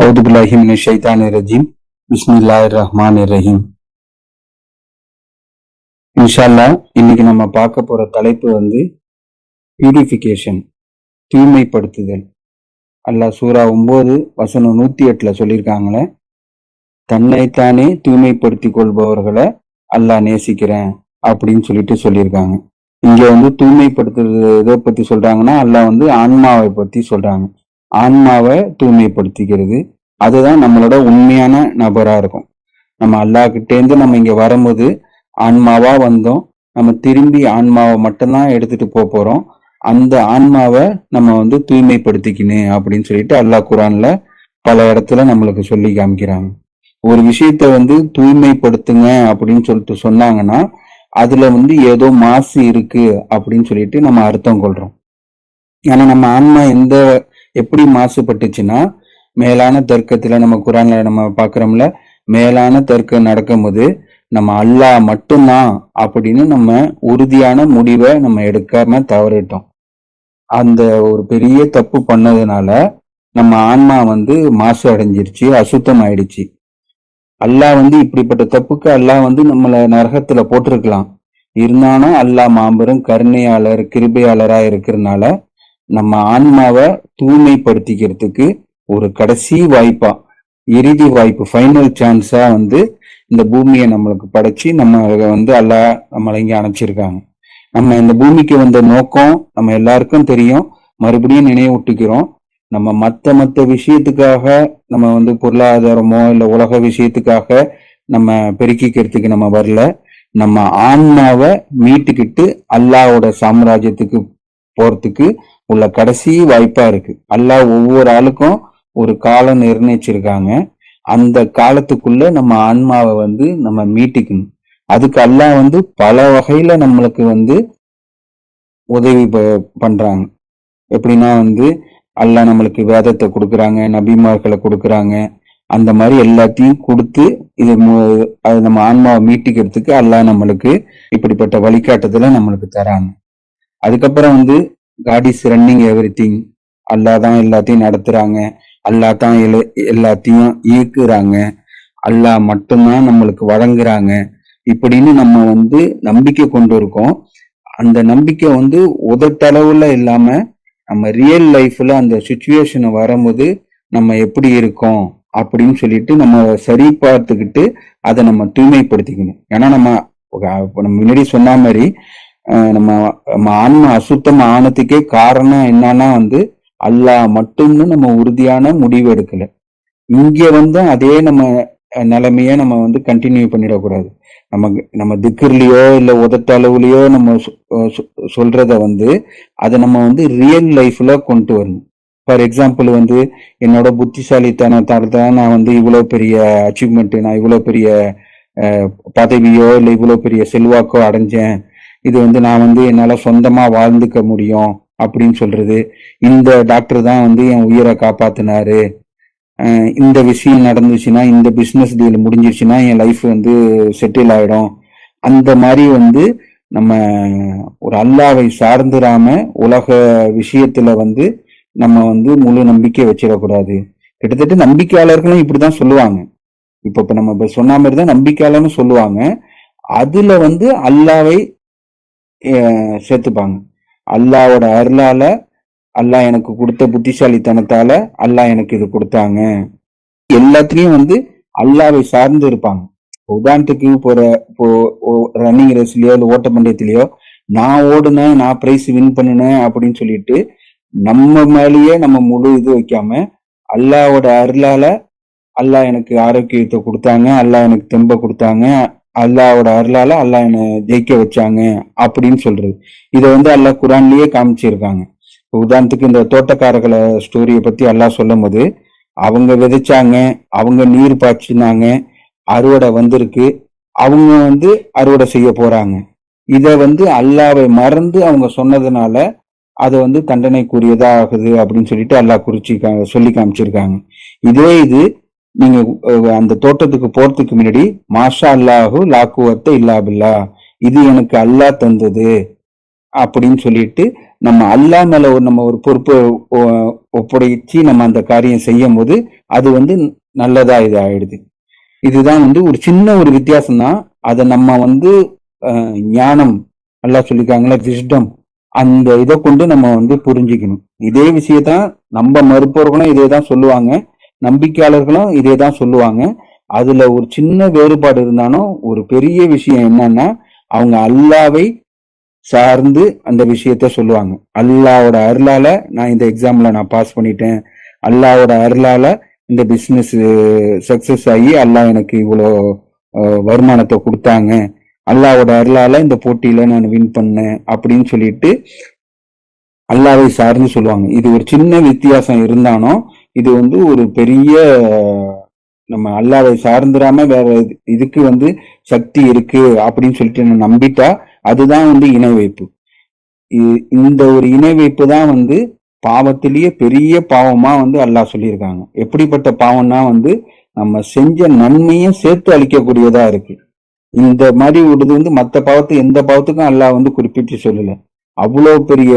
அவுது பில்லாஹி மினஷ் ஷைத்தானிர் ரஜீம். பிஸ்மில்லாஹிர் ரஹ்மானிர் ரஹீம். இன்ஷா அல்லாஹ் இன்னைக்கு நம்ம பார்க்க போற தலைப்பு பியூரிஃபிகேஷன், தூய்மைப்படுத்துதல். அல்லாஹ் சூரா 9 வசனம் 108 சொல்லியிருக்காங்களே, தன்னைத்தானே தூய்மைப்படுத்திக் கொள்பவர்களை அல்லாஹ் நேசிக்கிறேன் அப்படின்னு சொல்லியிருக்காங்க. இங்க தூய்மைப்படுத்துறது எதை பத்தி சொல்றாங்கன்னா, அல்லாஹ் ஆன்மாவை பத்தி சொல்றாங்க. ஆன்மாவை தூய்மைப்படுத்திக்கிறது, அதுதான் நம்மளோட உண்மையான நபரா இருக்கும். நம்ம அல்லாஹ்கிட்டேருந்து நம்ம இங்க வரும்போது ஆன்மாவா வந்தோம். நம்ம திரும்பி ஆன்மாவை மட்டும்தான் எடுத்துட்டு போறோம். அந்த ஆன்மாவை நம்ம தூய்மைப்படுத்திக்கணும் அப்படின்னு சொல்லிட்டு அல்லாஹ் குரான்ல பல இடத்துல நம்மளுக்கு சொல்லி காமிக்கிறாங்க. ஒரு விஷயத்த தூய்மைப்படுத்துங்க அப்படின்னு சொல்லிட்டு சொன்னாங்கன்னா, அதுல ஏதோ மாசு இருக்கு அப்படின்னு சொல்லிட்டு நம்ம அர்த்தம் கொள்றோம். ஏன்னா நம்ம ஆன்மா எப்படி மாசுபட்டுச்சுன்னா, மேலான தர்க்கத்துல நம்ம குரான்ல நம்ம பாக்குறோம்ல, மேலான தர்க்கம் நடக்கும்போது நம்ம அல்லாஹ் மட்டும்தான் அப்படின்னு நம்ம உறுதியான முடிவை நம்ம எடுக்காம தவறிட்டோம். அந்த ஒரு பெரிய தப்பு பண்ணதுனால நம்ம ஆன்மா மாசு அடைஞ்சிருச்சு, அசுத்தம் ஆயிடுச்சு. அல்லாஹ் இப்படிப்பட்ட தப்புக்கு அல்லாஹ் நம்மள நரகத்துல போட்டிருக்கலாம். இருந்தாலும் அல்லாஹ் மாபெரும் கருணையாளர், கிருபையாளரா இருக்கிறதுனால நம்ம ஆன்மாவை தூய்மைப்படுத்திக்கிறதுக்கு ஒரு கடைசி வாய்ப்பா, இறுதி வாய்ப்பு, ஃபைனல் சான்ஸா இந்த பூமியை நம்மளுக்கு படைச்சு நம்ம அல்லாஹ் நம்மளை இங்க அனுப்பிச்சிருக்காங்க. நம்ம இந்த பூமிக்கு வந்த நோக்கம் நம்ம எல்லாருக்கும் தெரியும். மறுபடியும் நினைவூட்டிக்கிறோம். நம்ம மத்த விஷயத்துக்காக நம்ம பொருளாதாரமோ இல்ல உலக விஷயத்துக்காக நம்ம பெருக்கிக்கிறதுக்கு நம்ம வரல. நம்ம ஆன்மாவை மீட்டுக்கிட்டு அல்லாஹ்வோட சாம்ராஜ்யத்துக்கு போறதுக்கு உள்ள கடைசி வாய்ப்பா இருக்கு. அல்லாஹ் ஒவ்வொரு ஆளுக்கும் ஒரு காலம் நிர்ணயிச்சிருக்காங்க. அந்த காலத்துக்குள்ள நம்ம ஆன்மாவை நம்ம மீட்டிக்கணும். அதுக்கு அல்லாஹ் பல வகையில நம்மளுக்கு உதவி பண்றாங்க. எப்படின்னா அல்லாஹ் நம்மளுக்கு வேதத்தை கொடுக்குறாங்க, நபிமார்களை கொடுக்குறாங்க. அந்த மாதிரி எல்லாத்தையும் கொடுத்து அது நம்ம ஆன்மாவை மீட்டிக்கிறதுக்கு அல்லாஹ் நம்மளுக்கு இப்படிப்பட்ட வழிகாட்டுதலை நம்மளுக்கு தராங்க. அதுக்கப்புறம் காட் இஸ் ரன்னிங் எவ்ரிதிங். அல்லாஹ் தான் எல்லாத்தையும் நடத்துறாங்க, அல்லாஹ் தான் எல்லாத்தையும் இயக்குறாங்க, அல்லாஹ் மட்டும்தான் நம்மளுக்கு வழங்குறாங்க இப்படின்னு நம்ம நம்பிக்கை கொண்டு இருக்கோம். அந்த நம்பிக்கை உதட்டளவுல இல்லாம நம்ம ரியல் லைஃப்ல அந்த சுச்சுவேஷனை வரும்போது நம்ம எப்படி இருக்கோம் அப்படின்னு சொல்லிட்டு நம்ம சரி பார்த்துக்கிட்டு அதை நம்ம தூய்மைப்படுத்திக்கணும். ஏன்னா நம்ம முன்னாடி சொன்ன மாதிரி நம்ம ஆன்மா அசுத்தம் ஆனதுக்கே காரணம் என்னன்னா அல்லாஹ் மட்டும்னு நம்ம உறுதியான முடிவு எடுக்கல. இங்க அதே நம்ம நிலைமைய நம்ம கண்டினியூ பண்ணிடக்கூடாது. நம்ம திக்கர்லயோ இல்ல உதட்டளவுலயோ நம்ம சொல்றத அதை நம்ம ரியல் லைஃப்ல கொண்டு வரணும். ஃபார் எக்ஸாம்பிள் என்னோட புத்திசாலித்தனத்தால தான் நான் இவ்வளவு பெரிய அச்சீவ்மெண்ட், நான் இவ்வளவு பெரிய பதவியோ இல்லை இவ்வளவு பெரிய செல்வாக்கோ அடைஞ்சேன், இது நான் என்னால சொந்தமா வாழ்ந்துக்க முடியும் அப்படின்னு சொல்றது. இந்த டாக்டர் தான் என் உயிரை காப்பாத்தினாரு, இந்த விஷயம் நடந்துச்சுன்னா, இந்த பிசினஸ் டீல் முடிஞ்சிருச்சுன்னா என் லைஃப் செட்டில் ஆயிடும். அந்த மாதிரி நம்ம ஒரு அல்லாவை சார்ந்துராம உலக விஷயத்துல நம்ம முழு நம்பிக்கை வச்சிடக்கூடாது. கிட்டத்தட்ட நம்பிக்கையாளர்களும் இப்படிதான் சொல்லுவாங்க. இப்ப நம்ம சொன்ன மாதிரிதான் நம்பிக்கையாளர்னு சொல்லுவாங்க. அதுல அல்லாவை சேர்த்துப்பாங்க. அல்லாவோட அருளால, அல்லாஹ் எனக்கு கொடுத்த புத்திசாலித்தனத்தால அல்லாஹ் எனக்கு இது கொடுத்தாங்க. எல்லாத்துலயும் அல்லாவை சார்ந்து இருப்பாங்க. உதாரணத்துக்கு இப்போ ரன்னிங் ரேஸ்லயோ இல்ல ஓட்ட பந்தயத்திலயோ நான் ஓடுனேன், நான் பிரைஸ் வின் பண்ணினேன் அப்படின்னு சொல்லிட்டு நம்ம மேலேயே நம்ம முழு இது வைக்காம, அல்லாவோட அருளால அல்லாஹ் எனக்கு ஆரோக்கியத்தை கொடுத்தாங்க, அல்லாஹ் எனக்கு தெம்ப கொடுத்தாங்க, அல்லாவோட அருளால அல்லாஹ் என்னை ஜெயிக்க வச்சாங்க அப்படின்னு சொல்றது. இதை அல்லாஹ் குரான்லயே காமிச்சிருக்காங்க. உதாரணத்துக்கு இந்த தோட்டக்காரர்களை ஸ்டோரியை பத்தி அல்லாஹ் சொல்லும் போது, அவங்க விதைச்சாங்க, அவங்க நீர் பாய்ச்சினாங்க, அறுவடை வந்திருக்கு, அவங்க அறுவடை செய்ய போறாங்க. இத அல்லாவை மறந்து அவங்க சொன்னதுனால அது தண்டனைக்குரியதா ஆகுது அப்படின்னு சொல்லிட்டு அல்லாஹ் சொல்லி காமிச்சிருக்காங்க. இதே இது நீங்க அந்த தோட்டத்துக்கு போறதுக்கு முன்னாடி மாஷா அல்லாஹு லாக்குவத்த இல்லா பில்லா, இது எனக்கு அல்லாஹ் தந்தது அப்படின்னு சொல்லிட்டு நம்ம அல்லாஹ் மேல நம்ம ஒரு பொறுப்பு ஒப்படைச்சு நம்ம அந்த காரியம் செய்யும் போது அது வந்து நல்லதா இது ஆயிடுது. இதுதான் வந்து ஒரு சின்ன ஒரு வித்தியாசம் தான். அதை நம்ம வந்து ஞானம் நல்லா சொல்லிருக்காங்களா, விஸ்டம், அந்த இதை கொண்டு நம்ம வந்து புரிஞ்சுக்கணும். இதே விஷயத்தான் நம்ம மறுப்பவர்களும் இதே தான் சொல்லுவாங்க, நம்பிக்கையாளர்களும் இதே தான் சொல்லுவாங்க. அதுல ஒரு சின்ன வேறுபாடு இருந்தாலும் ஒரு பெரிய விஷயம் என்னன்னா, அவங்க அல்லாவை சார்ந்து அந்த விஷயத்த சொல்லுவாங்க. அல்லாவோட அருளால நான் இந்த எக்ஸாம்ல நான் பாஸ் பண்ணிட்டேன், அல்லாவோட அருளால இந்த பிசினஸ் சக்சஸ் ஆகி அல்லாஹ் எனக்கு இவ்வளோ வருமானத்தை கொடுத்தாங்க, அல்லாவோட அருளால இந்த போட்டியில நான் வின் பண்ணேன் அப்படின்னு சொல்லிட்டு அல்லாவை சார்ந்து சொல்லுவாங்க. இது ஒரு சின்ன வித்தியாசம் இருந்தாலும் இது வந்து ஒரு பெரிய, நம்ம அல்லாவை சார்ந்துராம வேற இதுக்கு வந்து சக்தி இருக்கு அப்படின்னு சொல்லிட்டு நம்ம நம்பிட்டா அதுதான் வந்து இணை வைப்பு. இந்த ஒரு இணை வைப்பு தான் வந்து பாவத்திலேயே பெரிய பாவமா வந்து அல்லாஹ் சொல்லியிருக்காங்க. எப்படிப்பட்ட பாவம்னா வந்து நம்ம செஞ்ச நன்மையும் சேர்த்து அளிக்கக்கூடியதா இருக்கு. இந்த மாதிரி விடுது வந்து மற்ற பாவத்துக்கு எந்த பாவத்துக்கும் அல்லாஹ் வந்து குறிப்பிட்டு சொல்லல. அவ்வளவு பெரிய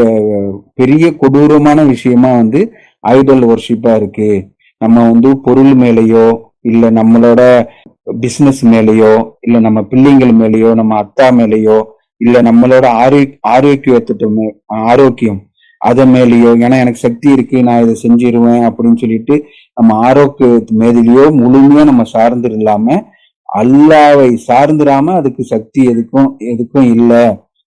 பெரிய கொடூரமான விஷயமா வந்து ஐடல் ஒர்ஷிப்பா இருக்கு. நம்ம வந்து பொருள் மேலேயோ இல்ல நம்மளோட பிசினஸ் மேலேயோ இல்ல நம்ம பிள்ளைங்கள் மேலேயோ நம்ம அத்தா மேலேயோ இல்ல நம்மளோட ஆரோக்கியம் அதை மேலேயோ, ஏன்னா எனக்கு சக்தி இருக்கு நான் இதை செஞ்சிருவேன் அப்படின்னு சொல்லிட்டு நம்ம ஆரோக்கியத்து மேலேயோ முழுமையா நம்ம சார்ந்து இல்லாம அல்லாவை சார்ந்துடாம அதுக்கு சக்தி எதுக்கும் எதுக்கும் இல்லை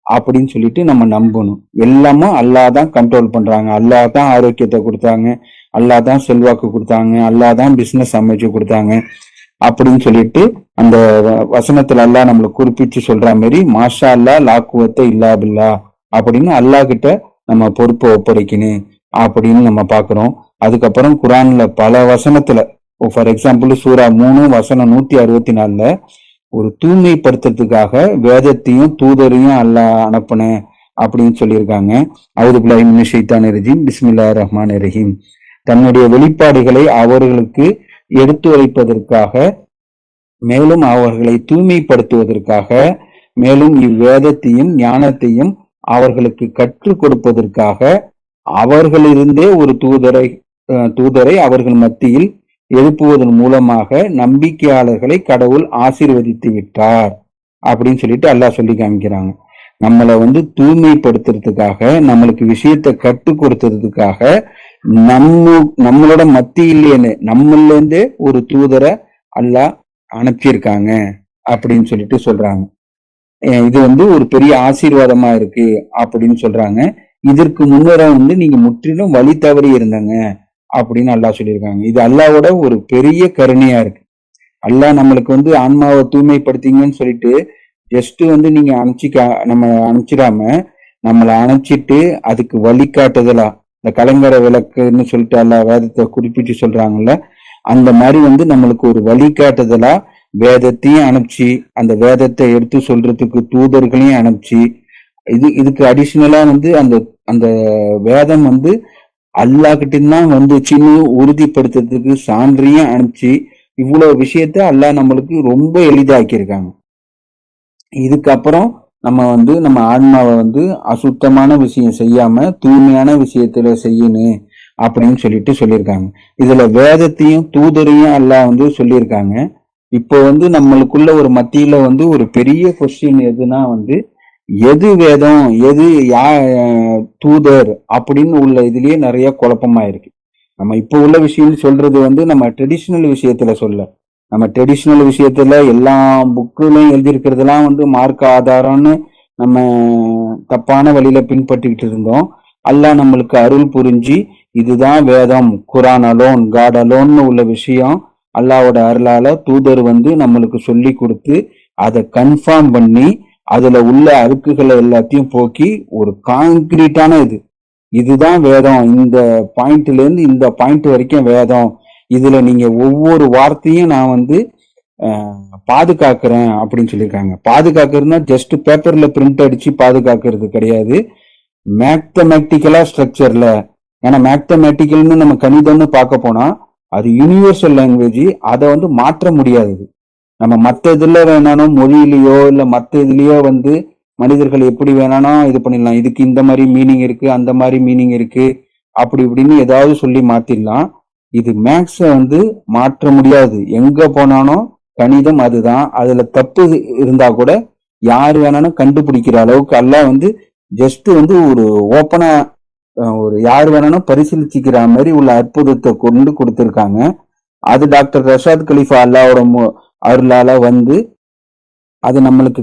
அப்படின்னு சொல்லிட்டு நம்ம நம்பணும். எல்லாமும் அல்லாஹ் தான் கண்ட்ரோல் பண்றாங்க, அல்லாஹ் தான் ஆரோக்கியத்தை கொடுத்தாங்க, அல்லாஹ் தான் செல்வாக்கு கொடுத்தாங்க, அல்லாஹ் தான் பிசினஸ் அமைச்சு கொடுத்தாங்க அப்படின்னு சொல்லிட்டு அந்த வசனத்துல அல்லாஹ் நம்மளை குறிப்பிட்டு சொல்ற மாதிரி மாஷா அல்லா லாக்குவத்தை இல்லாபில்லா அப்படின்னு அல்லாஹ் கிட்ட நம்ம பொறுப்பை ஒப்படைக்கணும் அப்படின்னு நம்ம பாக்குறோம். அதுக்கப்புறம் குரான்ல பல வசனத்துல, ஃபார் எக்ஸாம்பிள் சூரா 3 வசனம் 164 ஒரு தூய்மைப்படுத்துறதுக்காக வேதத்தையும் தூதரையும் அல்லாஹ் அனுப்புன அப்படின்னு சொல்லியிருக்காங்க. அவுது பில்லாஹி மினஷ் ஷைத்தானிர் ரஜீம், பிஸ்மில்லாஹிர் ரஹ்மானிர் ரஹீம். தன்னுடைய வெளிப்பாடுகளை அவர்களுக்கு எடுத்துரைப்பதற்காக, மேலும் அவர்களை தூய்மைப்படுத்துவதற்காக, மேலும் இவ்வேதத்தையும் ஞானத்தையும் அவர்களுக்கு கற்றுக் கொடுப்பதற்காக அவர்களிருந்தே ஒரு தூதரை அவர்கள் மத்தியில் எழுப்புவதன் மூலமாக நம்பிக்கையாளர்களை கடவுள் ஆசீர்வதித்து விட்டார் அப்படின்னு சொல்லிட்டு அல்லாஹ் சொல்லி காமிக்கிறாங்க. நம்மளை வந்து தூய்மைப்படுத்துறதுக்காக, நம்மளுக்கு விஷயத்தை கற்றுக் கொடுத்ததுக்காக நம்மளோட மத்தியிலேயே நம்மள இருந்தே ஒரு தூதரை அல்லாஹ் அனுப்பியிருக்காங்க அப்படின்னு சொல்லிட்டு சொல்றாங்க. இது வந்து ஒரு பெரிய ஆசீர்வாதமா இருக்கு அப்படின்னு சொல்றாங்க. இதற்கு முன்னர வந்து நீங்க முற்றிலும் வழி தவறி இருந்தாங்க அப்படின்னு அல்லாஹ் சொல்லியிருக்காங்க. இது அல்லாவோட ஒரு பெரிய கருணையா இருக்கு. அல்லாஹ் நம்மளுக்கு வந்து ஆன்மாவை தூய்மைப்படுத்திங்கன்னு சொல்லிட்டு ஜஸ்ட் வந்து நீங்க நம்ம அனுப்பிச்சிடாம நம்மளை அனுப்பிச்சிட்டு அதுக்கு வழிகாட்டுதலா, இந்த கலங்கர விளக்குன்னு சொல்லிட்டு அல்லாஹ் வேதத்தை குறிப்பிட்டு சொல்றாங்கல்ல, அந்த மாதிரி வந்து நம்மளுக்கு ஒரு வழிகாட்டுதலா வேதத்தையும் அனுப்பிச்சு அந்த வேதத்தை எடுத்து சொல்றதுக்கு தூதர்களையும் அனுப்பிச்சு இதுக்கு அடிஷனலா வந்து அந்த அந்த வேதம் வந்து அல்லாஹ்கிட்டதான் வந்துச்சுன்னு உறுதிப்படுத்துறதுக்கு சான்றையும் அனுப்பிச்சு இவ்வளவு விஷயத்த அல்லாஹ் நம்மளுக்கு ரொம்ப எளிதாக்கியிருக்காங்க. இதுக்கப்புறம் நம்ம வந்து நம்ம ஆன்மாவை வந்து அசுத்தமான விஷயம் செய்யாம தூய்மையான விஷயத்துல செய்யணும் அப்படின்னு சொல்லிட்டு சொல்லியிருக்காங்க. இதுல வேதத்தையும் தூதரையும் அல்லாஹ் வந்து சொல்லியிருக்காங்க. இப்போ வந்து நம்மளுக்குள்ள ஒரு மத்தியில வந்து ஒரு பெரிய கொஸ்டின் எதுனா வந்து எது வேதம் எது தூதர் அப்படின்னு உள்ள இதுலயே நிறைய குழப்பமா இருக்கு. நம்ம இப்போ உள்ள விஷயம் சொல்றது வந்து நம்ம ட்ரெடிஷ்னல் விஷயத்துல சொல்ல, நம்ம ட்ரெடிஷ்னல் விஷயத்துல எல்லா புக்குலையும் எழுதியிருக்கிறதுலாம் வந்து மார்க்க ஆதாரம்னு நம்ம தப்பான வழியில பின்பற்றிக்கிட்டு இருந்தோம். அல்லாஹ் நம்மளுக்கு அருள் புரிஞ்சு இதுதான் வேதம், குரான் அலோன், காட் அலோன்னு உள்ள விஷயம் அல்லாவோட அருளால தூதர் வந்து நம்மளுக்கு சொல்லி கொடுத்து அதை கன்ஃபார்ம் பண்ணி அதுல உள்ள அழுக்குகளை எல்லாத்தையும் போக்கி ஒரு கான்கிரீட்டான இதுதான் வேதம், இந்த பாயிண்ட்ல இருந்து இந்த பாயிண்ட் வரைக்கும் வேதம், இதுல நீங்க ஒவ்வொரு வார்த்தையும் நான் வந்து பாதுகாக்கிறேன் அப்படின்னு சொல்லியிருக்காங்க. பாதுகாக்கிறதுனா ஜஸ்ட் பேப்பர்ல பிரிண்ட் அடிச்சு பாதுகாக்கிறது கிடையாது, மேத்தமேட்டிக்கலா ஸ்ட்ரக்சர்ல. ஏன்னா மேத்தமேட்டிக்கல்னு நம்ம கணிதம்னு பார்க்க போனா அது யூனிவர்சல் லாங்குவேஜ், அதை வந்து மாற்ற முடியாது. நம்ம மற்ற இதுல வேணாலும் மொழியிலயோ இல்ல மற்ற இதுலயோ வந்து மனிதர்கள் எப்படி வேணாலும் இது பண்ணிடலாம், இதுக்கு இந்த மாதிரி மீனிங் இருக்கு அந்த மாதிரி மீனிங் இருக்கு அப்படி இப்படின்னு ஏதாவது சொல்லி மாத்திடலாம். இது மேக்ஸ வந்து மாற்ற முடியாது. எங்க போனாலும் கணிதம் அதுதான். அதுல தப்பு இருந்தா கூட யாரு வேணாலும் கண்டுபிடிக்கிற அளவுக்கு அல்லாஹ் வந்து ஜஸ்ட் வந்து ஒரு ஓப்பனா ஒரு யார் வேணாலும் பரிசீலிச்சுக்கிற மாதிரி உள்ள அற்புதத்தை கொண்டு கொடுத்திருக்காங்க. அது டாக்டர் ரஷாத் கலீஃபா அல்லாவோட அருளால வந்து அது நம்மளுக்கு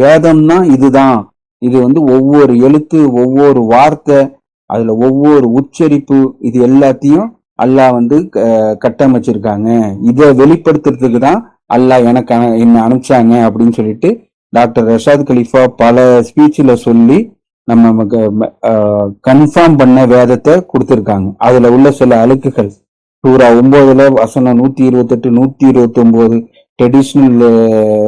வேதம்னா இதுதான். இது வந்து ஒவ்வொரு எழுத்து, ஒவ்வொரு வார்த்தை, அதுல ஒவ்வொரு உச்சரிப்பு, இது எல்லாத்தையும் அல்லாஹ் வந்து கட்டமைச்சிருக்காங்க. இதை வெளிப்படுத்துறதுக்கு தான் அல்லாஹ் எனக்கு என்ன அனுப்பிச்சாங்க அப்படின்னு சொல்லிட்டு டாக்டர் ரஷாத் கலீஃபா பல ஸ்பீச்ல சொல்லி நம்ம கன்ஃபார்ம் பண்ண வேதத்தை கொடுத்திருக்காங்க. அதுல உள்ள சில அழுக்குகள் சூரா 9ல வசனம் 128 129 ட்ரெடிஷ்னல்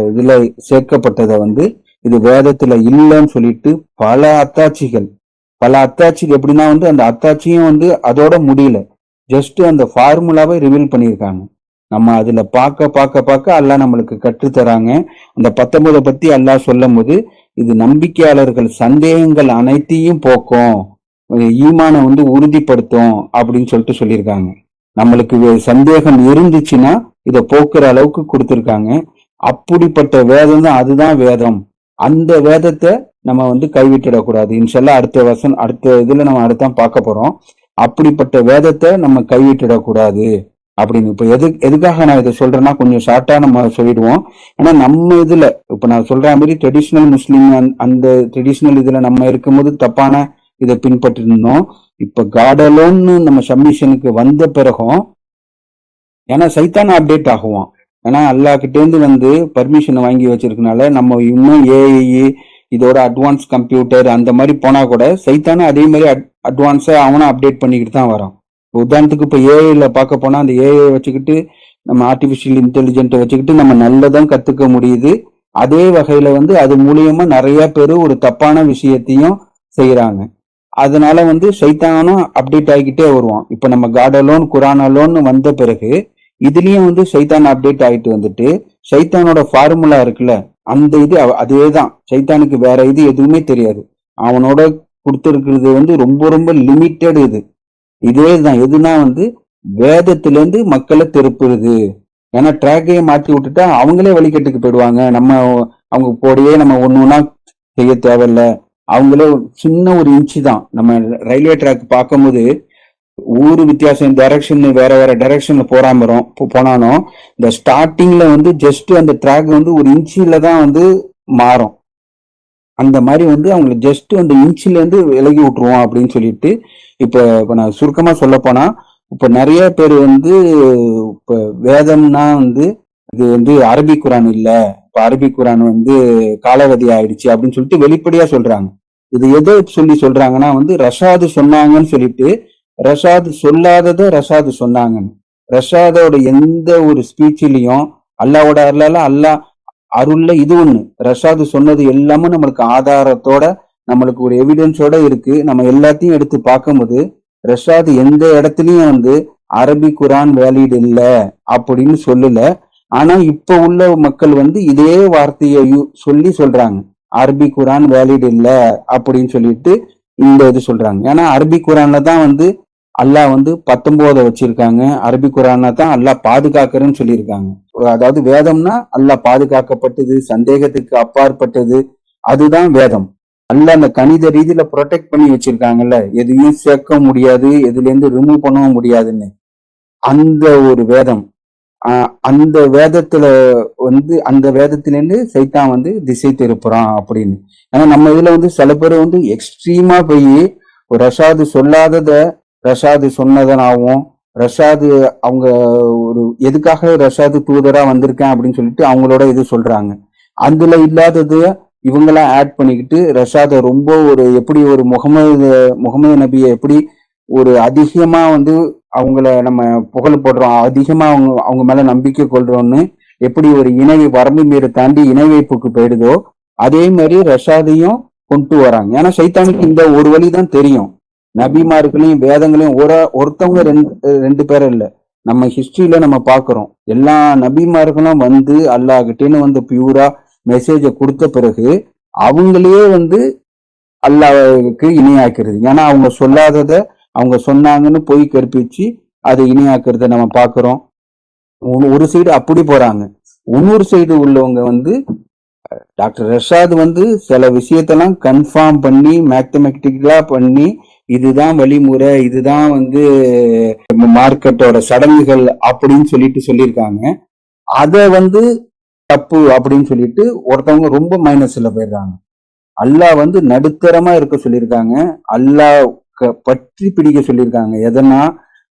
இதுல சேர்க்கப்பட்டதை வந்து இது வேதத்துல இல்லைன்னு சொல்லிட்டு பல அத்தாட்சிகள் எப்படின்னா வந்து அந்த அத்தாட்சியும் வந்து அதோட முடியல, ஜஸ்ட் அந்த ஃபார்முலாவை ரிவீல் பண்ணியிருக்காங்க. நம்ம அதுல பார்க்க அல்லாஹ் நம்மளுக்கு கற்றுத்தராங்க. அந்த 19 பத்தி அல்லாஹ் சொல்லும் போது இது நம்பிக்கையாளர்கள் சந்தேகங்கள் அனைத்தையும் போக்கும், ஈமானை வந்து உறுதிப்படுத்தும் அப்படின்னு சொல்லிட்டு சொல்லியிருக்காங்க. நம்மளுக்கு சந்தேகம் இருந்துச்சுன்னா இதை போக்குற அளவுக்கு கொடுத்திருக்காங்க. அப்படிப்பட்ட வேதம் தான், அதுதான் வேதம். அந்த வேதத்தை நம்ம வந்து கைவிட்டுடக்கூடாது. இன்ஷால்லா அடுத்த இதுல நம்ம அடுத்தான் பார்க்க போறோம். அப்படிப்பட்ட வேதத்தை நம்ம கைவிட்டுடக்கூடாது அப்படின்னு. இப்ப எதுக்காக நான் இதை சொல்றேன்னா கொஞ்சம் ஷார்ட்டா நம்ம சொல்லிடுவோம். ஏன்னா நம்ம இதுல இப்ப நான் சொல்ற மாதிரி ட்ரெடிஷ்னல் முஸ்லீம் அந்த ட்ரெடிஷ்னல் இதுல நம்ம இருக்கும்போது தப்பான இதை பின்பற்றி இருந்தோம். இப்ப காடலோன்னு நம்ம சப்மிஷனுக்கு வந்த பிறகும் ஏன்னா சைத்தான அப்டேட் ஆகுவான். ஏன்னா அல்லாஹ்கிட்டேருந்து வந்து பர்மிஷனை வாங்கி வச்சிருக்கனால நம்ம இன்னும் ஏஐ இதோட அட்வான்ஸ் கம்ப்யூட்டர் அந்த மாதிரி போனா கூட சைத்தான அதே மாதிரி அட்வான்ஸா அவனும் அப்டேட் பண்ணிக்கிட்டு தான் வரான். உதாரணத்துக்கு இப்ப ஏஐல பார்க்க போனா அந்த ஏஐ வச்சுக்கிட்டு நம்ம ஆர்டிபிஷியல் இன்டெலிஜென்ட்டை வச்சுக்கிட்டு நம்ம நல்லதான் கத்துக்க முடியுது. அதே வகையில வந்து அது மூலியமா நிறைய பேர் ஒரு தப்பான விஷயத்தையும் செய்யறாங்க. அதனால வந்து சைத்தானும் அப்டேட் ஆகிக்கிட்டே வருவான். இப்ப நம்ம காடலோன் குரான் அலோன்னு வந்த பிறகு இதுலயும் வந்து சைத்தான் அப்டேட் ஆகிட்டு வந்துட்டு சைத்தானோட ஃபார்முலா இருக்குல்ல அந்த இது அதேதான். சைத்தானுக்கு வேற இது எதுவுமே தெரியாது. அவனோட கொடுத்துருக்கிறது வந்து ரொம்ப ரொம்ப லிமிட்டட் இதே தான். எதுனா வந்து வேதத்திலேருந்து மக்களை திருப்புறது. ஏன்னா ட்ராக்கையே மாற்றி விட்டுட்டா அவங்களே வழிகட்டுக்கு போயிடுவாங்க. நம்ம அவங்க போடையே நம்ம ஒண்ணுன்னா செய்ய தேவையில்ல. அவங்களே சின்ன ஒரு இன்ச்சு தான். நம்ம ரயில்வே ட்ராக் பார்க்கும்போது ஊரு வித்தியாசம், டைரக்ஷன் வேற வேற டைரக்ஷன்ல போனாலும் இந்த ஸ்டார்டிங்ல வந்து ஜஸ்ட் அந்த ட்ராக் வந்து ஒரு இன்ச்சில தான் வந்து மாறும். அந்த மாதிரி வந்து அவங்களை ஜஸ்ட் அந்த இன்ச்சில இருந்து விலகி விட்டுருவோம் அப்படின்னு சொல்லிட்டு இப்ப நான் சுருக்கமா சொல்ல போனா இப்ப நிறைய பேர் வந்து இப்ப வேதம்னா வந்து இது வந்து அரபி குரான் இல்ல, இப்ப அரபி குரான் வந்து காலாவதி ஆயிடுச்சு அப்படின்னு சொல்லிட்டு வெளிப்படையா சொல்றாங்க. இது எதை சொல்லி சொல்றாங்கன்னா வந்து ரஷாது சொன்னாங்கன்னு சொல்லிட்டு ரஷாது சொல்லாதத ரஷாது சொன்னாங்கன்னு. ரஷாதோட எந்த ஒரு ஸ்பீச்சிலையும் அல்லாவோட அருளால அல்லாஹ் அருள்ல இது ஒண்ணு ரஷாது சொன்னது எல்லாமே நம்மளுக்கு ஆதாரத்தோட நம்மளுக்கு ஒரு எவிடன்ஸோட இருக்கு. நம்ம எல்லாத்தையும் எடுத்து பார்க்கும்போது ரஷாது எந்த இடத்துலயும் வந்து அரபி குரான் வேலிட் இல்ல அப்படின்னு சொல்லல. ஆனா இப்ப உள்ள மக்கள் வந்து இதே வார்த்தையை சொல்லி சொல்றாங்க, அரபி குரான் வேலிட் இல்ல அப்படின்னு சொல்லிட்டு இந்த இது சொல்றாங்க. ஏன்னா அரபி குரான்ல தான் வந்து அல்லாஹ் வந்து 19 வச்சிருக்காங்க. அரபி குரான்ல தான் அல்லாஹ் பாதுகாக்கிறேன்னு சொல்லியிருக்காங்க. அதாவது வேதம்னா அல்லாஹ் பாதுகாக்கப்பட்டது, சந்தேகத்துக்கு அப்பாற்பட்டது, அதுதான் வேதம். அல்லாஹ் அந்த கணித ரீதியில ப்ரொடெக்ட் பண்ணி வச்சிருக்காங்கல்ல, எதையும் சேர்க்க முடியாது, எதுல இருந்து ரிமூவ் பண்ணவும் முடியாதுன்னு. அந்த ஒரு வேதம் அந்த வேதத்துல வந்து அந்த வேதத்திலேருந்து சைத்தான் வந்து திசை திருப்புறான் அப்படின்னு. ஏன்னா நம்ம இதுல வந்து சில பேர் வந்து எக்ஸ்ட்ரீமா போய் ரஷாது சொல்லாதத ரஷாது சொன்னதனாவும் ரஷாது அவங்க ஒரு எதுக்காக ரஷாது தூதரா வந்திருக்கேன் அப்படின்னு சொல்லிட்டு அவங்களோட இது சொல்றாங்க. அதுல இல்லாதது இவங்களா ஆட் பண்ணிக்கிட்டு ரஷாத ரொம்ப ஒரு எப்படி ஒரு முகமது நபியை எப்படி ஒரு அதிகமா வந்து அவங்கள நம்ம புகழ் போடுறோம், அதிகமா அவங்க மேல நம்பிக்கை கொள்றோம்னு எப்படி ஒரு இணை வரம்பு மீறி தாண்டி இணை வைப்புக்கு போயிடுதோ அதே மாதிரி ரஷாதையும் கொண்டு வராங்க. ஏன்னா சைத்தானுக்கு இந்த ஒரு வழிதான் தெரியும். நபிமார்களையும் வேதங்களையும் ஒருத்தவங்க ரெண்டு பேரும் இல்ல, நம்ம ஹிஸ்டரியில நம்ம பாக்குறோம் எல்லா நபிமார்களும் வந்து அல்லாஹ்கிட்டேன்னு வந்து பியூரா மெசேஜை கொடுத்த பிறகு அவங்களே வந்து அல்லாஹ்வுக்கு இணையாக்கிறது. ஏன்னா அவங்க சொல்லாதத அவங்க சொன்னாங்கன்னு போய் கற்பிச்சு அதை இணையாக்குறத நம்ம பாக்குறோம். ஒரு சைடு அப்படி போறாங்க, இன்னொரு சைடு உள்ளவங்க வந்து டாக்டர் ரஷாத் வந்து சில விஷயத்தெல்லாம் கன்ஃபார்ம் பண்ணி மேத்தமெட்டிக்கலா பண்ணி இதுதான் வழிமுறை, இதுதான் வந்து மார்க்கெட்டோட சடங்குகள் அப்படின்னு சொல்லியிருக்காங்க. அத வந்து தப்பு அப்படின்னு சொல்லிட்டு ஒருத்தவங்க ரொம்ப மைனஸ்ல போயிடுறாங்க. அல்லாஹ் வந்து நடுத்தரமா இருக்க சொல்லியிருக்காங்க. அல்லாஹ் பற்றி பிடிக்க சொல்லியிருக்காங்க. எதனா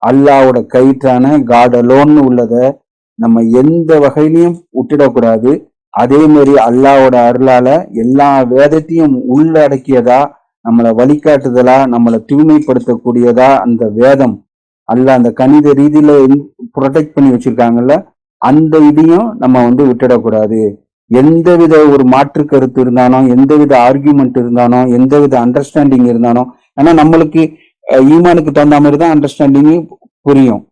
அல்லாவோட கயிற்றான காட் அலோன்னு உள்ளத நம்ம எந்த வகையிலையும் விட்டுடக்கூடாது. அதே மாதிரி அல்லாவோட அருளால எல்லா வேதத்தையும் உள்ளடக்கியதா, நம்மளை வழிகாட்டுதலா, நம்மளை தூய்மைப்படுத்தக்கூடியதா அந்த வேதம் அல்லாஹ் அந்த கணித ரீதியில ப்ரொடெக்ட் பண்ணி வச்சிருக்காங்கல்ல, அந்த இதையும் நம்ம வந்து விட்டுடக்கூடாது. எந்தவித ஒரு மாற்று கருத்து இருந்தாலும், எந்தவித ஆர்கியூமெண்ட் இருந்தாலும், எந்தவித அண்டர்ஸ்டாண்டிங் இருந்தாலும், ஏன்னா நம்மளுக்கு ஈமானுக்கு தகுந்த மாதிரி தான் அண்டர்ஸ்டாண்டிங் புரியும்.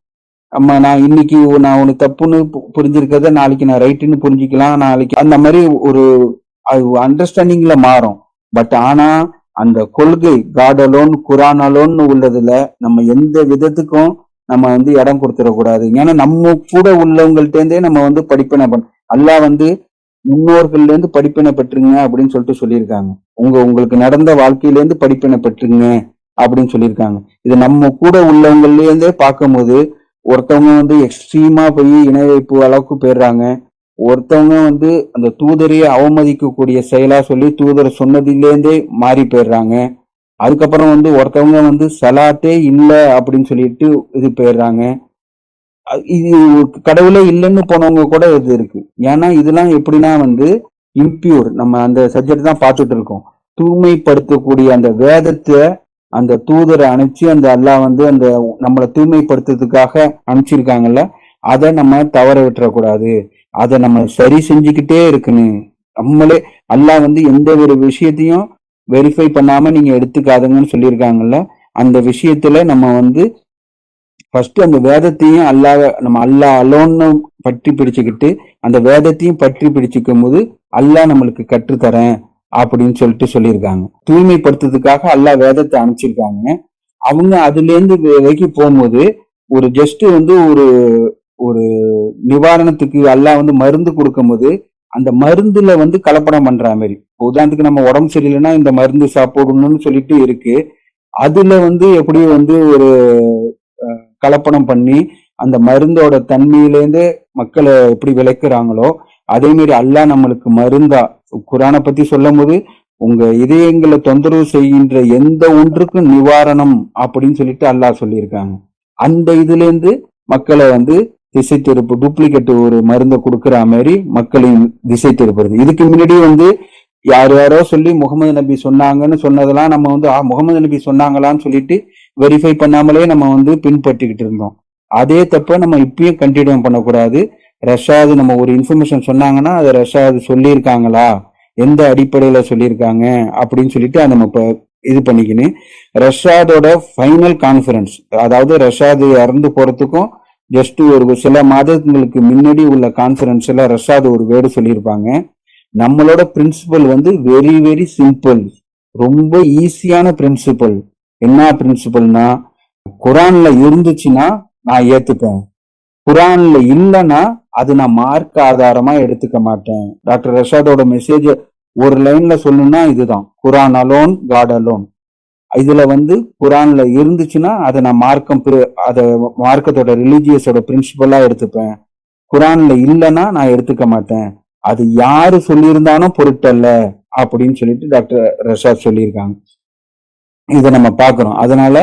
நான் இன்னைக்கு நான் ஒண்ணு தப்புன்னு புரிஞ்சிருக்கிறத நாளைக்கு நான் ரைட்டுன்னு புரிஞ்சுக்கலாம். நாளைக்கு அந்த மாதிரி ஒரு அண்டர்ஸ்டாண்டிங்ல மாறும். பட் ஆனா அந்த கொள்கை காட் அலோன் குரான் அலோன்னு உள்ளதுல நம்ம எந்த விதத்துக்கும் நம்ம வந்து இடம் கொடுத்துடக்கூடாது. ஏன்னா நம்ம கூட உள்ளவங்கள்ட்ட இருந்தே நம்ம வந்து படிப்பினை அல்லாஹ் வந்து முன்னோர்கள்ல இருந்து படிப்பினை பெற்றுங்க அப்படின்னு சொல்லிட்டு சொல்லியிருக்காங்க. உங்களுக்கு நடந்த வாழ்க்கையில இருந்து படிப்பினை பெற்றுங்க அப்படின்னு சொல்லியிருக்காங்க. இது நம்ம கூட உள்ளவங்கள்ல இருந்தே பார்க்கும்போது ஒருத்தவங்க வந்து எக்ஸ்ட்ரீமா போய் இணை வைப்பு அளவுக்கு போயிடுறாங்க. ஒருத்தவங்க வந்து அந்த தூதரையே அவமதிக்கக்கூடிய செயலா சொல்லி தூதர் சொன்னதிலேருந்தே மாறி போயிடுறாங்க. அதுக்கப்புறம் வந்து ஒருத்தவங்க வந்து சலாத்தே இல்லை அப்படின்னு சொல்லிட்டு இது போயிடுறாங்க. இது கடவுளே இல்லைன்னு போனவங்க கூட இது இருக்கு. ஏன்னா இதெல்லாம் எப்படின்னா வந்து இம்பியூர், நம்ம அந்த சப்ஜெக்ட் தான் பார்த்துட்டு இருக்கோம். தூய்மைப்படுத்தக்கூடிய அந்த வேதத்தை அந்த தூதரை அனுப்பிச்சு அந்த அல்லாஹ் வந்து அந்த நம்மளை தூய்மைப்படுத்துறதுக்காக அனுப்பிச்சிருக்காங்கல்ல, அதை நம்ம தவற விட்டுறக்கூடாது. அதை நம்ம சரி செஞ்சுக்கிட்டே இருக்கணும். நம்மளே அல்லாஹ் வந்து எந்த ஒரு விஷயத்தையும் வெரிஃபை பண்ணாம நீங்க எடுத்துக்காதுங்கன்னு சொல்லியிருக்காங்கல்ல, அந்த விஷயத்துல நம்ம வந்து ஃபர்ஸ்ட் அந்த வேதத்தையும் நம்ம அல்லாஹ் அலோன்னு பற்றி பிடிச்சுக்கிட்டு அந்த வேதத்தையும் பற்றி பிடிச்சிக்கும் போது அல்லாஹ் நம்மளுக்கு கற்றுத்தரேன் அப்படின்னு சொல்லிட்டு சொல்லியிருக்காங்க. தூய்மைப்படுத்துறதுக்காக அல்லாஹ் வேதத்தை அனுப்பிச்சிருக்காங்க. அவங்க அதுல இருந்து வரைக்கும் போகும்போது ஒரு ஜஸ்ட் வந்து ஒரு ஒரு நிவாரணத்துக்கு அல்லாஹ் வந்து மருந்து கொடுக்கும் போது அந்த மருந்துல வந்து கலப்படம் பண்ற மாதிரி, உதாரணத்துக்கு நம்ம உடம்பு சரியில்லைன்னா இந்த மருந்து சாப்பிடணும்னு சொல்லிட்டு இருக்கு. அதுல வந்து எப்படி வந்து ஒரு கலப்படம் பண்ணி அந்த மருந்தோட தன்மையிலேருந்து மக்களை எப்படி விளக்குறாங்களோ அதே மாதிரி அல்லாஹ் நம்மளுக்கு மருந்தா குரானை பத்தி சொல்லும் போது உங்க இதயங்களை தொந்தரவு செய்கின்ற எந்த ஒன்றுக்கும் நிவாரணம் அப்படின்னு சொல்லிட்டு அல்லாஹ் சொல்லியிருக்காங்க. அந்த இதுல இருந்து மக்களை வந்து திசை திருப்பு டூப்ளிகேட் ஒரு மருந்தை கொடுக்குற மாதிரி மக்களையும் திசை திருப்புறது. இதுக்கு முன்னாடி வந்து யாரோ சொல்லி முகமது நபி சொன்னாங்கன்னு சொன்னதெல்லாம் நம்ம வந்து முகமது நபி சொன்னாங்களான்னு சொல்லிட்டு வெரிஃபை பண்ணாமலே நம்ம வந்து பின்பற்றிக்கிட்டு இருந்தோம். அதே தப்ப நம்ம இப்பயும் கண்டினியூ பண்ணக்கூடாது. ரஷாது நம்ம ஒரு இன்ஃபர்மேஷன் சொன்னாங்கன்னா அதை ரஷாது சொல்லியிருக்காங்களா, எந்த அடிப்படையில சொல்லியிருக்காங்க அப்படின்னு சொல்லிட்டு அதை நம்ம இப்போ இது பண்ணிக்கின்னு ரஷாதோட ஃபைனல் கான்ஃபரன்ஸ், அதாவது ரஷாது இறந்து போறதுக்கும் ஜஸ்ட் ஒரு சில மாதங்களுக்கு முன்னாடி உள்ள கான்ஃபரன்ஸ்ல ரஷாது ஒரு வேர்டு சொல்லியிருப்பாங்க. நம்மளோட பிரின்சிபல் வந்து வெரி வெரி சிம்பிள், ரொம்ப ஈஸியான பிரின்சிபல். என்ன பிரின்சிபல்னா, குரான்ல இருந்துச்சுன்னா நான் ஏத்துப்பேன், குரான்ல இல்லைன்னா அது நான் மார்க் ஆதாரமா எடுத்துக்க மாட்டேன். டாக்டர் ரஷாதோட மெசேஜ் ஒரு லைன்ல சொல்லணும்னா இதுதான், குரான் அலோன் காட் அலோன். இதுல வந்து குரான்ல இருந்துச்சுன்னா அதை நான் மார்க்கத்தோட ரிலீஜியஸோட பிரின்சிபலா எடுத்துப்பேன். குரான்ல இல்லைன்னா நான் எடுத்துக்க மாட்டேன். அது யாரு சொல்லியிருந்தாலும் பொருட்டல்ல அப்படின்னு சொல்லிட்டு டாக்டர் ரஷாத் சொல்லியிருக்காங்க. இதை நம்ம பார்க்கிறோம். அதனால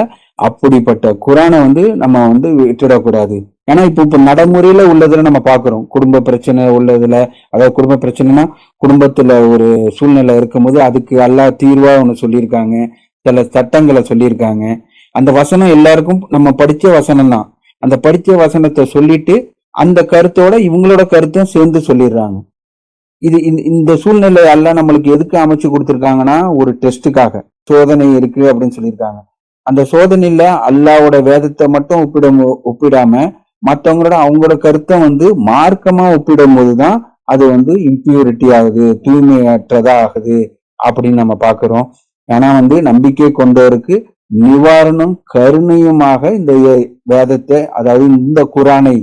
அப்படிப்பட்ட குரானை வந்து நம்ம வந்து விட்டுடக்கூடாது. ஏன்னா இப்ப நடைமுறையில உள்ளதுல நம்ம பாக்குறோம், குடும்ப பிரச்சனை உள்ளதுல, அதாவது குடும்ப பிரச்சனைனா குடும்பத்துல ஒரு சூழ்நிலை இருக்கும்போது அதுக்கு அல்லாஹ் தீர்வா ஒண்ணு சொல்லியிருக்காங்க, சில சட்டங்களை சொல்லியிருக்காங்க. அந்த வசனம் எல்லாருக்கும் நம்ம படிச்ச வசனம் தான். அந்த படிச்ச வசனத்தை சொல்லிட்டு அந்த கருத்தோட இவங்களோட கருத்தையும் சேர்ந்து சொல்லிடுறாங்க. இது இந்த சூழ்நிலை எல்லாம் நம்மளுக்கு எதுக்கு அமைச்சு கொடுத்துருக்காங்கன்னா ஒரு டெஸ்ட்டுக்காக, சோதனை இருக்கு அப்படின்னு சொல்லியிருக்காங்க. அந்த சோதனையில அல்லாவோட வேதத்தை மட்டும் ஒப்பிடாம மற்றவங்களோட அவங்களோட கருத்தை வந்து மார்க்கமா ஒப்பிடும் போதுதான் அது வந்து இம்பியூரிட்டி ஆகுது, தூய்மையற்றதா ஆகுது அப்படின்னு நம்ம பாக்குறோம். ஏன்னா வந்து நம்பிக்கை கொண்டவருக்கு நிவாரணம் கருணையுமாக இந்த வேதத்தை, அதாவது இந்த குரானை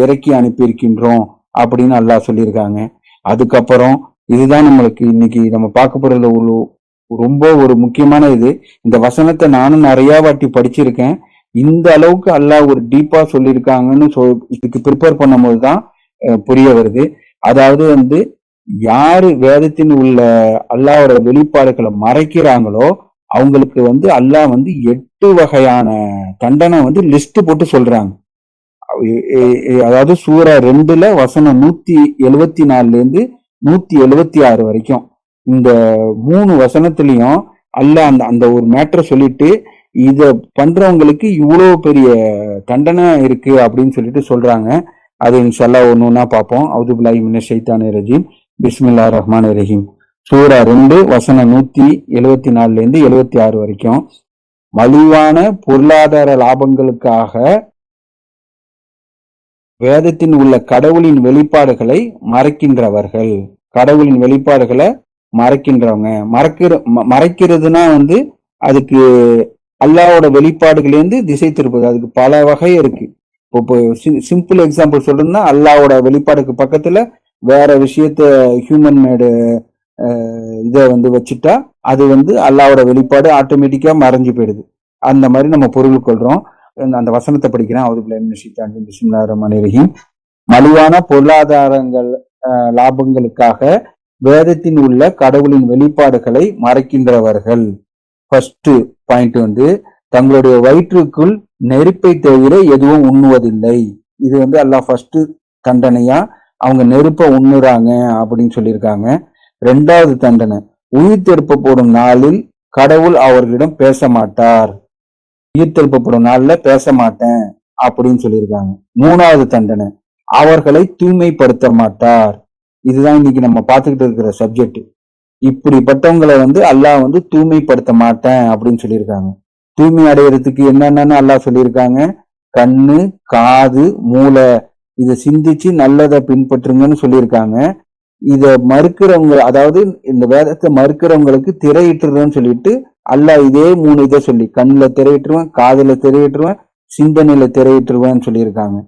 இறக்கி அனுப்பியிருக்கின்றோம் அப்படின்னு அல்லாஹ் சொல்லியிருக்காங்க. அதுக்கப்புறம் இதுதான் நம்மளுக்கு இன்னைக்கு நம்ம பார்க்க போறதுல ரொம்ப ஒரு முக்கியமான இது. இந்த வசனத்தை நானும் நிறைய வாட்டி படிச்சிருக்கேன். இந்த அளவுக்கு அல்லாஹ் ஒரு டீப்பா சொல்லியிருக்காங்கன்னு இதுக்கு ப்ரிப்பேர் பண்ணும் போதுதான் புரிய வருது. அதாவது வந்து யாரு வேதத்தின் உள்ள அல்லாஹ்வோட வெளிப்பாடுகளை மறைக்கிறாங்களோ அவங்களுக்கு வந்து அல்லாஹ் வந்து 8 வகையான தண்டனை வந்து லிஸ்ட் போட்டு சொல்றாங்க. அதாவது சூரா 2ல வசனம் 174 இருந்து 176 வரைக்கும் இந்த 3 வசனத்திலையும் அல்லாஹ் அந்த அந்த ஒரு மேட்டரை சொல்லிட்டு இத பண்றவங்களுக்கு இவ்வளவு பெரிய தண்டனை இருக்கு அப்படின்னு சொல்லிட்டு சொல்றாங்க. அது இன்ஷால்லா ஒன்னொன்னா பார்ப்போம். அவுது பில்லாஹி மினஷ் ஷைத்தானிர் ரஜீம். பிஸ்மில்லாஹிர் ரஹ்மானிர் ரஹீம். சூரா 2 வசனம் 174 இருந்து 76 வரைக்கும். மலிவான பொருளாதார லாபங்களுக்காக வேதத்தின் உள்ள கடவுளின் வெளிப்பாடுகளை மறைக்கின்றவர்கள், கடவுளின் வெளிப்பாடுகளை மறைக்கின்றவங்க. மறைக்கிறதுனா வந்து அதுக்கு அல்லாஹ்வோட வெளிப்பாடுகளிலிருந்து திசை திருப்பது. அதுக்கு பல வகை இருக்கு. இப்போ சிம்பிள் எக்ஸாம்பிள் சொல்றதுன்னா, அல்லாஹ்வோட வெளிப்பாடுக்கு பக்கத்துல வேற விஷயத்த ஹியூமன் மேடு இதை வந்து வச்சுட்டா அது வந்து அல்லாஹ்வோட வெளிப்பாடு ஆட்டோமேட்டிக்கா மறைஞ்சு போயிடுது. அந்த மாதிரி நம்ம பொருள் கொள்றோம். அந்த வசனத்தை படிக்கிறேன். அவுது பில்லாஹி மினஷ் ஷைத்தானிர் பிஸ்மில்லாஹிர் ரஹ்மானிர் ரஹீம். மலிவான பொருளாதாரங்கள் லாபங்களுக்காக வேதத்தின் உள்ள கடவுளின் வெளிப்பாடுகளை மறைக்கின்றவர்கள். ஃபர்ஸ்ட் பாயிண்ட் வந்து தங்களுடைய வயிற்றுக்குள் நெருப்பை தவிர எதுவும் உண்ணுவதில்லை. இது வந்து அல்லாஹ் ஃபர்ஸ்ட் தண்டனையா அவங்க நெருப்பை உண்ணுறாங்க அப்படின்னு சொல்லியிருக்காங்க. 2வது தண்டனை, உயிர்த்தெழுப்பப்படும் நாளில் கடவுள் அவர்களிடம் பேச மாட்டார். உயிர்த்தெழுப்பப்படும் நாள்ல பேச மாட்டேன் அப்படின்னு சொல்லியிருக்காங்க. 3வது தண்டனை, அவர்களை தூய்மைப்படுத்த மாட்டார். இதுதான் இன்னைக்கு நம்ம பார்த்துக்கிட்டு இருக்கிற சப்ஜெக்ட். இப்படிப்பட்டவங்களை வந்து அல்லாஹ் வந்து தூய்மைப்படுத்த மாட்டேன் அப்படின்னு சொல்லியிருக்காங்க. தூய்மை அடைகிறதுக்கு என்னென்னு அல்லாஹ் சொல்லியிருக்காங்க. கண்ணு, காது, மூளை இதை சிந்திச்சு நல்லதை பின்பற்றுங்கன்னு சொல்லியிருக்காங்க. இத மறுக்கிறவங்க, அதாவது இந்த வேதத்தை மறுக்கிறவங்களுக்கு திரையிட்டுறன்னு சொல்லிட்டு அல்லாஹ் இதே 3 இதை சொல்லி, கண்ணுல திரையிட்டுருவேன், காதுல திரையிட்டுருவேன், சிந்தனையில திரையிட்டுருவேன்னு சொல்லியிருக்காங்க.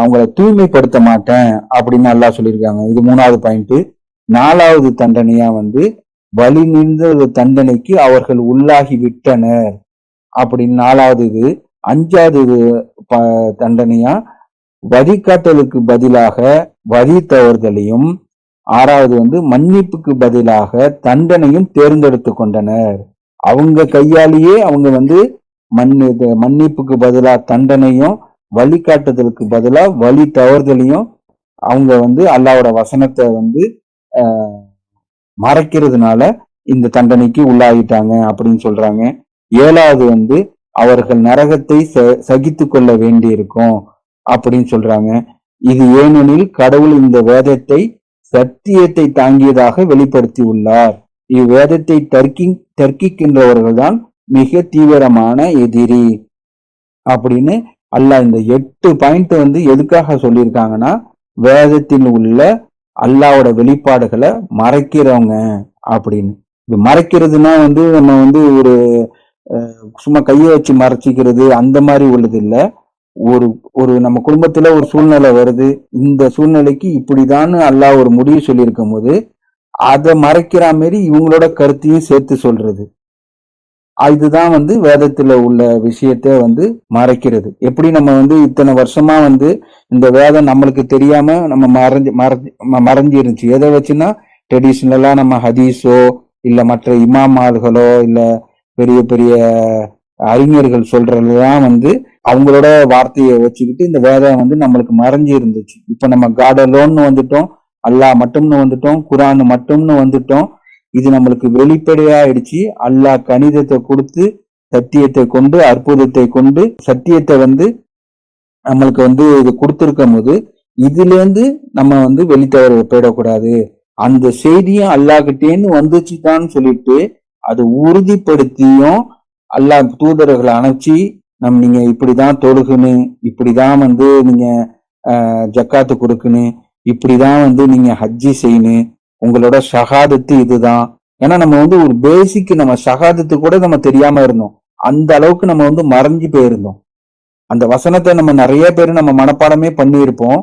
அவங்கள தூய்மைப்படுத்த மாட்டேன் அப்படின்னு அல்லாஹ் சொல்லியிருக்காங்க. இது 3வது பாயிண்ட். 4வது தண்டனையா வந்து வலி நின்ற தண்டனைக்கு அவர்கள் உள்ளாகி விட்டனர் அப்படின்னு 4வது இது. 5வது தண்டனையா வழிகாட்டலுக்கு பதிலாக வழி தவறுதலையும், 6வது வந்து மன்னிப்புக்கு பதிலாக தண்டனையும் தேர்ந்தெடுத்து கொண்டனர். அவங்க கையாலேயே அவங்க வந்து மன்னிப்புக்கு பதிலா தண்டனையும், வழிகாட்டுதலுக்கு பதிலா வழி தவறுதலையும் அவங்க வந்து அல்லாஹ்வோட வசனத்தை வந்து மறைக்கிறதுனால இந்த தண்டனைக்கு உள்ளாகிட்டாங்க அப்படின்னு சொல்றாங்க. 7வது வந்து அவர்கள் நரகத்தை சகித்து கொள்ள வேண்டி இருக்கும் அப்படின்னு சொல்றாங்க. இது ஏனெனில் கடவுள் இந்த வேதத்தை சத்தியத்தை தாங்கியதாக வெளிப்படுத்தி உள்ளார். இவ்வேதத்தை தர்க்கிக்கின்றவர்கள் தான் மிக தீவிரமான எதிரி அப்படின்னு அல்லாஹ் இந்த 8 பாயிண்ட் வந்து எதுக்காக சொல்லியிருக்காங்கன்னா, வேதத்தில் உள்ள அல்லாஹ்வோட வெளிப்பாடுகளை மறைக்கிறவங்க அப்படின்னு. இது மறைக்கிறதுனா வந்து நம்ம வந்து ஒரு சும்மா கையை வச்சு மறைச்சிக்கிறது அந்த மாதிரி உள்ளது இல்ல. ஒரு நம்ம குடும்பத்துல ஒரு சூழ்நிலை வருது, இந்த சூழ்நிலைக்கு இப்படிதான் அல்லாஹ் ஒரு முடிவு சொல்லியிருக்கும் போது அதை மறைக்கிற மாதிரி இவங்களோட கருத்தையும் சேர்த்து சொல்றது. இதுதான் வந்து வேதத்துல உள்ள விஷயத்த வந்து மறைக்கிறது. எப்படி நம்ம வந்து இத்தனை வருஷமா வந்து இந்த வேதம் நம்மளுக்கு தெரியாம நம்ம மறைஞ்சு இருந்துச்சு. எதை வச்சுன்னா ட்ரெடிஷ்னலா நம்ம ஹதீஸோ இல்ல மற்ற இமாமால்களோ இல்ல பெரிய பெரிய அறிஞர்கள் சொல்றதுதான் வந்து அவங்களோட வார்த்தையை வச்சுக்கிட்டு இந்த வேதம் வந்து நம்மளுக்கு மறைஞ்சு இருந்துச்சு. இப்ப நம்ம காட் அலோன்னு வந்துட்டோம், அல்லாஹ் மட்டும்னு வந்துட்டோம், குரான் மட்டும்னு வந்துட்டோம். இது நம்மளுக்கு வெளிப்படையாயிடுச்சு. அல்லாஹ் கணிதத்தை கொடுத்து சத்தியத்தை கொண்டு அற்புதத்தை கொண்டு சத்தியத்தை வந்து நம்மளுக்கு வந்து இது கொடுத்துருக்கும் போது இதுல இருந்து நம்ம வந்து வெளித்தவர போயிடக்கூடாது. அந்த செய்தியும் அல்லாஹ்கிட்டேன்னு வந்துச்சுதான்னு சொல்லிட்டு அதை உறுதிப்படுத்தியும் அல்லாஹ் தூதர்களை அனுப்பிச்சு நீங்க இப்படிதான் தொழுகணும், இப்படிதான் வந்து நீங்க ஜக்காத்து கொடுக்கணும், இப்படிதான் வந்து நீங்க ஹஜ்ஜி செய்யணும், உங்களோட ஷஹாதத்து இதுதான். ஏன்னா நம்ம வந்து ஒரு பேசிக் நம்ம ஷஹாதத்து கூட நம்ம தெரியாம இருந்தோம். அந்த அளவுக்கு நம்ம வந்து மறைஞ்சு போயிருந்தோம். அந்த வசனத்தை நம்ம நிறைய பேர் நம்ம மனப்பாடமே பண்ணியிருப்போம்.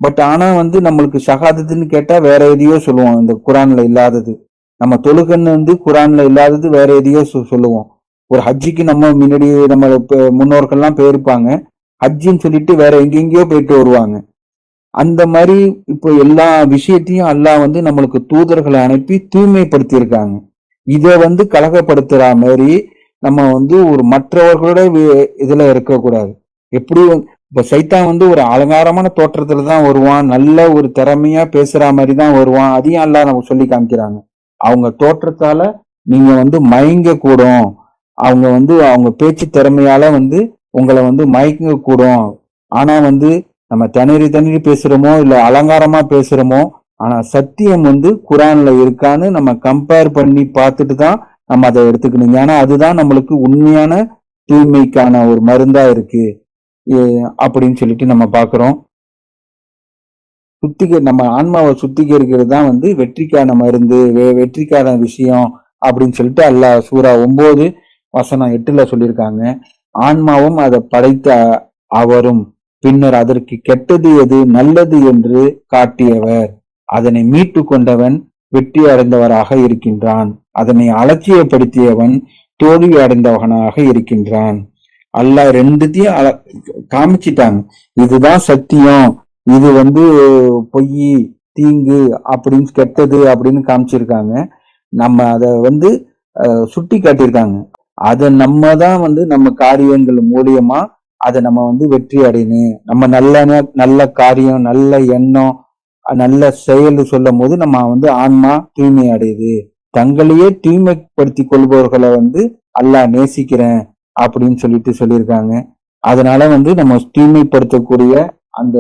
பட் ஆனா வந்து நம்மளுக்கு ஷஹாதத்துன்னு கேட்டா வேற எதையோ சொல்லுவோம், இந்த குரான்ல இல்லாதது. நம்ம தொழுகன்னு வந்து குரான்ல இல்லாதது வேற எதையோ சொல்லுவோம். ஒரு ஹஜ்ஜிக்கு நம்ம முன்னாடி நம்ம முன்னோர்கள்லாம் போயிருப்பாங்க. ஹஜ்ஜின்னு சொல்லிட்டு வேற எங்கெங்கயோ போயிட்டு வருவாங்க. அந்த மாதிரி இப்போ எல்லா விஷயத்தையும் அல்லாஹ் வந்து நம்மளுக்கு தூதர்களை அனுப்பி தூய்மைப்படுத்தி இருக்காங்க. இத வந்து கலகப்படுத்துற மாதிரி நம்ம வந்து ஒரு மற்றவர்களோட இதுல இருக்கக்கூடாது. எப்படி இப்ப சைத்தான் வந்து ஒரு அலங்காரமான தோற்றத்துல தான் வருவான், நல்ல ஒரு திறமையா பேசுற மாதிரி தான் வருவான். அதையும் அல்லாஹ் நம்ம சொல்லி காமிக்கிறாங்க. அவங்க தோற்றத்தால நீங்க வந்து மயங்க கூடும், அவங்க வந்து அவங்க பேச்சு திறமையால வந்து உங்களை வந்து மயங்க கூடும். ஆனா வந்து நம்ம திணறி பேசுறோமோ இல்ல அலங்காரமா பேசுறோமோ, ஆனா சத்தியம் வந்து குரான்ல இருக்கான்னு நம்ம கம்பேர் பண்ணி பார்த்துட்டு தான் நம்ம அதை எடுத்துக்கணும். ஏன்னா அதுதான் நம்மளுக்கு உண்மையான தூய்மைக்கான ஒரு மருந்தா இருக்கு அப்படின்னு சொல்லிட்டு நம்ம பாக்குறோம். நம்ம ஆன்மாவை சுத்திகரிக்கிறது தான் வந்து வெற்றிக்கான மருந்து, வெற்றிக்கான விஷயம் அப்படின்னு சொல்லிட்டு அல்லாஹ் சூரா 9:8 சொல்லியிருக்காங்க. ஆன்மாவும் அதை படைத்த அவரும் பின்னர் அதற்கு கெட்டது எது நல்லது என்று காட்டியவர், அதனை மீட்டு கொண்டவன் வெற்றி அடைந்தவராக இருக்கின்றான், அதனை அலட்சியப்படுத்தியவன் தோல்வி அடைந்தவனாக இருக்கின்றான். அல்லாஹ் ரெண்டுத்தையும் காமிச்சிட்டாங்க. இதுதான் சத்தியம், இது வந்து பொய், தீங்கு அப்படின்னு கெட்டது அப்படின்னு காமிச்சிருக்காங்க. நம்ம அதை வந்து சுட்டி காட்டியிருக்காங்க. அதை நம்ம தான் வந்து நம்ம காரியங்கள் மூலியமா அதை நம்ம வந்து வெற்றி அடையணும். நம்ம நல்ல காரியம், நல்ல எண்ணம், நல்ல செயல் சொல்லும் போது நம்ம வந்து ஆன்மா தூய்மை அடையுது. தங்களையே தூய்மைப்படுத்தி கொள்பவர்களை வந்து அல்லாஹ் நேசிக்கிறேன் அப்படின்னு சொல்லியிருக்காங்க. அதனால வந்து நம்ம தூய்மைப்படுத்தக்கூடிய அந்த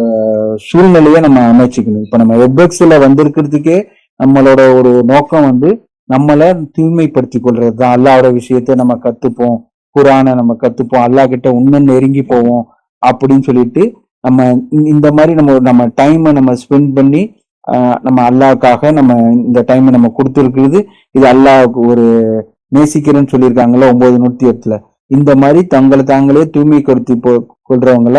சூழ்நிலையை நம்ம அமைச்சுக்கணும். இப்ப நம்ம வெப்எக்ஸ்ல வந்திருக்கிறதுக்கே நம்மளோட ஒரு நோக்கம் வந்து நம்மளை தூய்மைப்படுத்தி கொள்றதுதான். அல்லாஹ்வோட விஷயத்த நம்ம கத்துப்போம், குரானை நம்ம கத்துப்போம், அல்லாஹ் கிட்ட இன்னும் நெருங்கி போவோம் அப்படின்னு சொல்லிட்டு நம்ம இந்த மாதிரி நம்ம டைமை நம்ம ஸ்பெண்ட் பண்ணி நம்ம அல்லாஹ்க்காக நம்ம இந்த டைமை நம்ம கொடுத்துருக்குறது. இது அல்லாஹ்வுக்கு ஒரு நேசிக்கிறேன்னு சொல்லியிருக்காங்கல்ல 9:8. இந்த மாதிரி தங்களை தாங்களே தூய்மைப்படுத்தி கொள்றவங்கள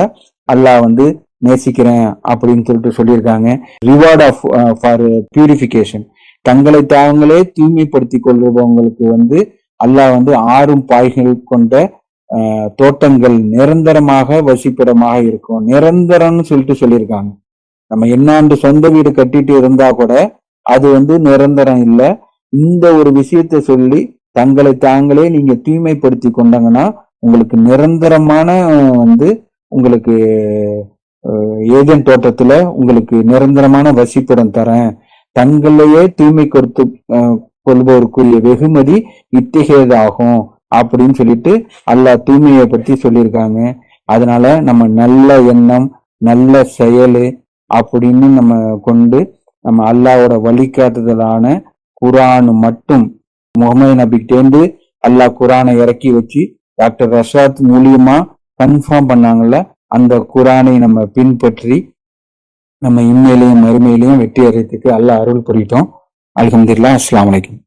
அல்லாஹ் வந்து நேசிக்கிறேன் அப்படின்னு சொல்லியிருக்காங்க. ரிவார்ட் ஆஃப் ஃபார் பியூரிஃபிகேஷன், தங்களை தாங்களே தூய்மைப்படுத்தி கொள்பவங்களுக்கு வந்து அல்லாஹ் வந்து 6 பாய்கள் கொண்ட தோட்டங்கள் நிரந்தரமாக வசிப்பிடமாக இருக்கும். நிரந்தரம்னு சொல்லியிருக்காங்க. நம்ம என்னாண்டு சொந்த வீடு கட்டிட்டு இருந்தா கூட அது வந்து நிரந்தரம் இல்லை. இந்த ஒரு விஷயத்த சொல்லி தங்களை தாங்களே நீங்க தூய்மைப்படுத்தி கொண்டாங்கன்னா உங்களுக்கு நிரந்தரமான வந்து உங்களுக்கு ஏதேன் தோட்டத்துல உங்களுக்கு நிரந்தரமான வசிப்பிடம் தரேன், தங்களையே தூய்மை கொடுத்து கொள்பவருக்குரிய வெகுமதி இத்தகையதாகும் அப்படின்னு சொல்லிட்டு அல்லாஹ் தூய்மையை பத்தி சொல்லியிருக்காங்க. அதனால நம்ம நல்ல எண்ணம், நல்ல செயல் அப்படின்னு நம்ம கொண்டு நம்ம அல்லாஹ்வோட வழிகாட்டுதலான குரான் மட்டும் முகமது நபிக்கிட்டேந்து அல்லாஹ் குரானை இறக்கி வச்சு டாக்டர் ரஷாத் மூலியமா கன்ஃபார்ம் பண்ணாங்கல்ல, அந்த குரானை நம்ம பின்பற்றி நம்ம இம்மையிலையும் மறுமையிலையும் வெற்றி அடையத்துக்கு அல்லாஹ் அருள் புரியட்டும். அல்ஹம்துலில்லாஹ். அஸ்ஸலாமு அலைக்கும்.